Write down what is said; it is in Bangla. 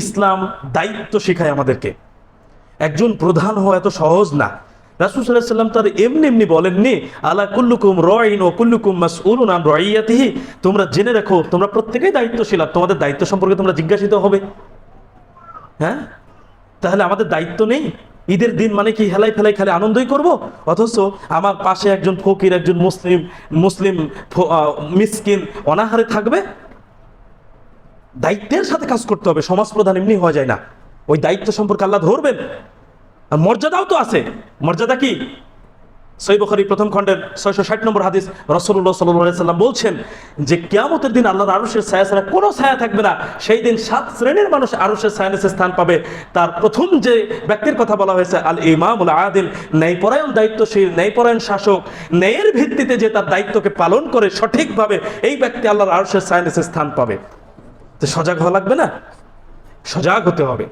ইসলাম দায়িত্ব শেখায় আমাদেরকে। একজন প্রধান হওয়া এত সহজ না। রাসূল সাল্লাল্লাহু আলাইহি ওয়াসাল্লাম তার এমনি এমনি বলেননি, আলা কুল্লুকুম রাঈন ওয়া কুল্লুকুম মাসউলুন আন রাইয়াতিহি, তোমরা জেনে রাখো তোমরা প্রত্যেকেই দায়িত্বশীল, আর তোমাদের দায়িত্ব সম্পর্কে তোমরা জিজ্ঞাসিত হবে। হ্যাঁ, তাহলে আমাদের দায়িত্ব নেই? ঈদের দিন মানে কি হেলাই ফেলাই খালি আনন্দই করব, অথচ আমার পাশে একজন ফকির, একজন মুসলিম মুসলিম মিসকিন অনাহারে থাকবে? দায়িত্বের সাথে কাজ করতে হবে। সমাজ প্রধান এমনি হওয়া যায় না, ওই দায়িত্ব সম্পর্কে আল্লাহ ধরবেন। আর মর্যাদাও তো আছে। মর্যাদা কি? সহিহ বুখারী প্রথম খণ্ডের 660 নম্বর হাদিস, রাসূলুল্লাহ সাল্লাল্লাহু আলাইহি সাল্লাম বলছেন যে কিয়ামতের দিন আল্লাহর আরশের ছায়া ছাড়া কোনো ছায়া থাকবে না। সেই দিন 7 শ্রেণীর মানুষ আরশের ছায়ার নিচে স্থান পাবে। তার প্রথম যে ব্যক্তির কথা বলা হয়েছে, আল ইমামুল আদিল, ন্যায়পরায়ণ দায়িত্বশীল, ন্যায়পরায়ণ শাসক, ন্যায়ের ভিত্তিতে যে তার দায়িত্বকে পালন করে সঠিকভাবে, এই ব্যক্তি আল্লাহর আরশের ছায়ার নিচে স্থান পাবে। তো সজাগ হওয়া লাগবে না? সজাগ হতে হবে।